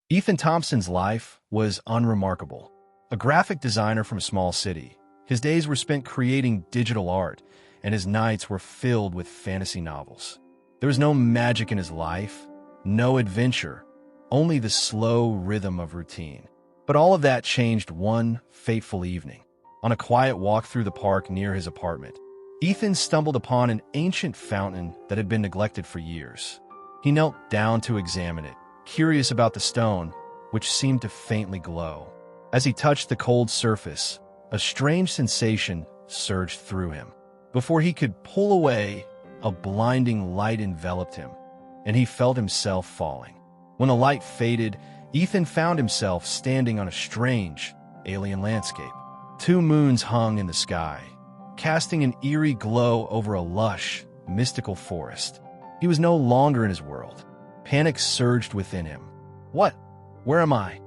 Ethan Thompson's life was unremarkable. A graphic designer from a small city, his days were spent creating digital art, and his nights were filled with fantasy novels. There was no magic in his life, no adventure, only the slow rhythm of routine. But all of that changed one fateful evening. On a quiet walk through the park near his apartment, Ethan stumbled upon an ancient fountain that had been neglected for years. He knelt down to examine it, curious about the stone, which seemed to faintly glow. As he touched the cold surface, a strange sensation surged through him. Before he could pull away, a blinding light enveloped him, and he felt himself falling. When the light faded, Ethan found himself standing on a strange, alien landscape. Two moons hung in the sky, casting an eerie glow over a lush, mystical forest. He was no longer in his world. Panic surged within him. What? Where am I?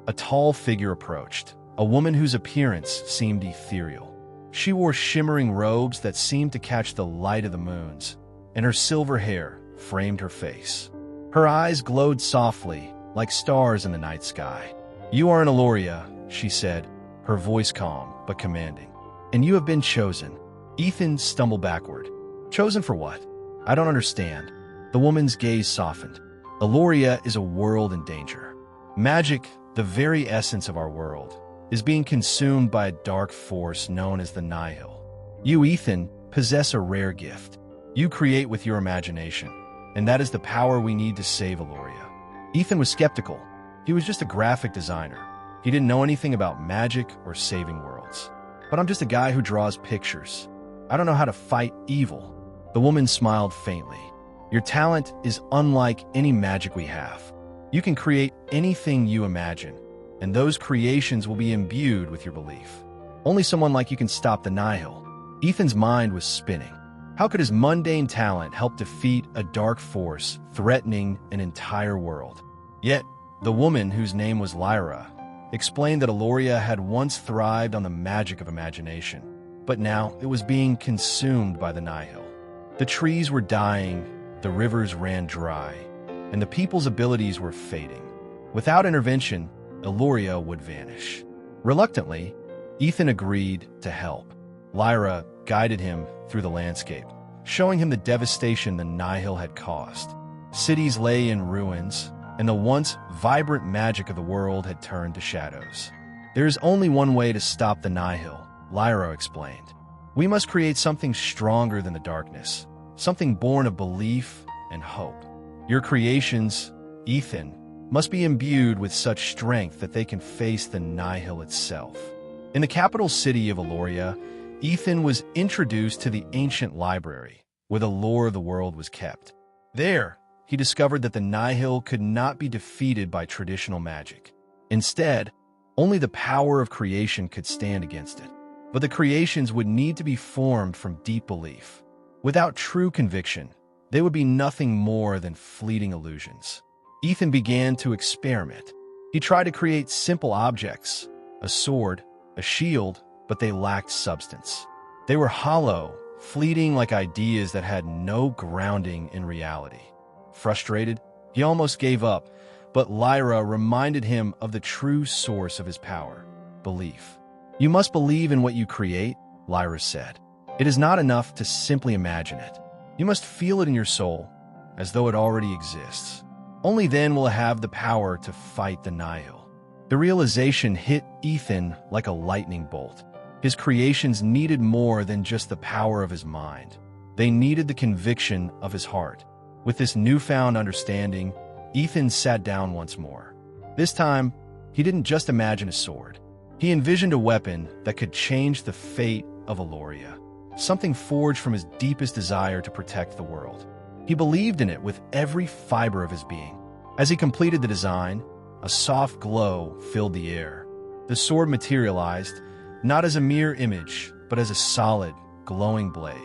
A tall figure approached, a woman whose appearance seemed ethereal. She wore shimmering robes that seemed to catch the light of the moons, and her silver hair framed her face. Her eyes glowed softly, like stars in the night sky. "You are an Eloria," she said, her voice calm but commanding. "And you have been chosen." Ethan stumbled backward. "Chosen for what? I don't understand." The woman's gaze softened. "Eloria is a world in danger. Magic, the very essence of our world, is being consumed by a dark force known as the Nihil. You, Ethan, possess a rare gift. You create with your imagination, and that is the power we need to save Eloria." Ethan was skeptical. He was just a graphic designer. He didn't know anything about magic or saving worlds. "But I'm just a guy who draws pictures. I don't know how to fight evil." The woman smiled faintly. "Your talent is unlike any magic we have. You can create anything you imagine, and those creations will be imbued with your belief. Only someone like you can stop the Nihil." Ethan's mind was spinning. How could his mundane talent help defeat a dark force threatening an entire world? Yet, the woman, whose name was Lyra, explained that Eloria had once thrived on the magic of imagination, but now it was being consumed by the Nihil. The trees were dying, the rivers ran dry, and the people's abilities were fading. Without intervention, Eloria would vanish. Reluctantly, Ethan agreed to help. Lyra guided him through the landscape, showing him the devastation the Nihil had caused. Cities lay in ruins, and the once vibrant magic of the world had turned to shadows. "There is only one way to stop the Nihil," Lyra explained. "We must create something stronger than the darkness, something born of belief and hope. Your creations, Ethan, must be imbued with such strength that they can face the Nihil itself." In the capital city of Eloria, Ethan was introduced to the ancient library, where the lore of the world was kept. There, he discovered that the Nihil could not be defeated by traditional magic. Instead, only the power of creation could stand against it. But the creations would need to be formed from deep belief. Without true conviction, they would be nothing more than fleeting illusions. Ethan began to experiment. He tried to create simple objects, a sword, a shield, but they lacked substance. They were hollow, fleeting like ideas that had no grounding in reality. Frustrated, he almost gave up, but Lyra reminded him of the true source of his power: belief. "You must believe in what you create," Lyra said. "It is not enough to simply imagine it. You must feel it in your soul, as though it already exists. Only then will it have the power to fight the Nihil." The realization hit Ethan like a lightning bolt. His creations needed more than just the power of his mind. They needed the conviction of his heart. With this newfound understanding, Ethan sat down once more. This time, he didn't just imagine a sword. He envisioned a weapon that could change the fate of Eloria, something forged from his deepest desire to protect the world. He believed in it with every fiber of his being. As he completed the design, a soft glow filled the air. The sword materialized, not as a mere image, but as a solid, glowing blade.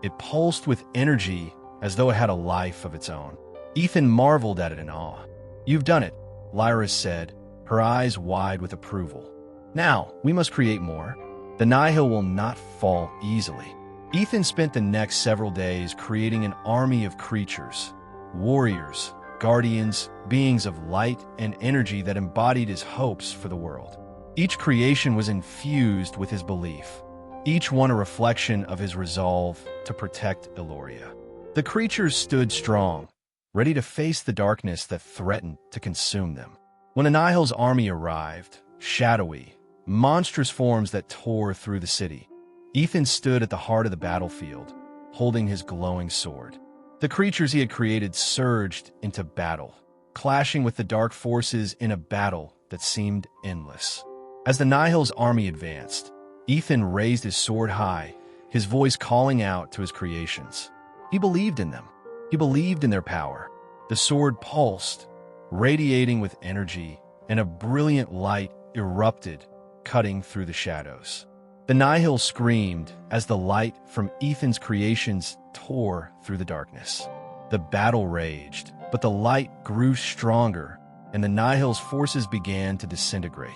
It pulsed with energy as though it had a life of its own. Ethan marveled at it in awe. "You've done it," Lyra said, her eyes wide with approval. "Now, we must create more. The Nihil will not fall easily." Ethan spent the next several days creating an army of creatures, warriors, guardians, beings of light and energy that embodied his hopes for the world. Each creation was infused with his belief, each one a reflection of his resolve to protect Eloria. The creatures stood strong, ready to face the darkness that threatened to consume them. When Nihil's army arrived, shadowy, monstrous forms that tore through the city, Ethan stood at the heart of the battlefield, holding his glowing sword. The creatures he had created surged into battle, clashing with the dark forces in a battle that seemed endless. As the Nihil's army advanced, Ethan raised his sword high, his voice calling out to his creations. He believed in them. He believed in their power. The sword pulsed, radiating with energy, and a brilliant light erupted, cutting through the shadows. The Nihil screamed as the light from Ethan's creations tore through the darkness. The battle raged, but the light grew stronger, and the Nihil's forces began to disintegrate.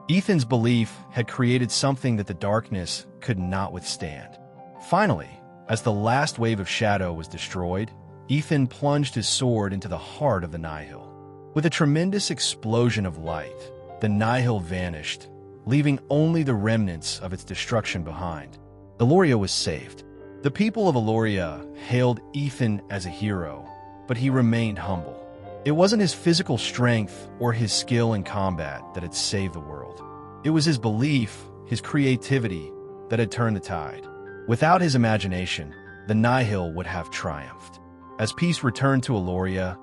Ethan's belief had created something that the darkness could not withstand. Finally, as the last wave of shadow was destroyed, Ethan plunged his sword into the heart of the Nihil. With a tremendous explosion of light, the Nihil vanished, leaving only the remnants of its destruction behind. Eloria was saved. The people of Eloria hailed Ethan as a hero, but he remained humble. It wasn't his physical strength or his skill in combat that had saved the world. It was his belief, his creativity, that had turned the tide. Without his imagination, the Nihil would have triumphed. As peace returned to Eloria,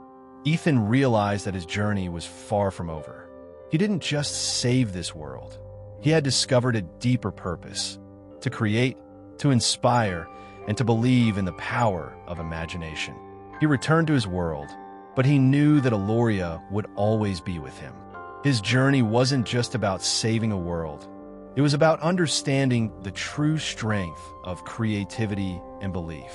Ethan realized that his journey was far from over. He didn't just save this world. He had discovered a deeper purpose: to create, to inspire, and to believe in the power of imagination. He returned to his world, but he knew that Eloria would always be with him. His journey wasn't just about saving a world. It was about understanding the true strength of creativity and belief.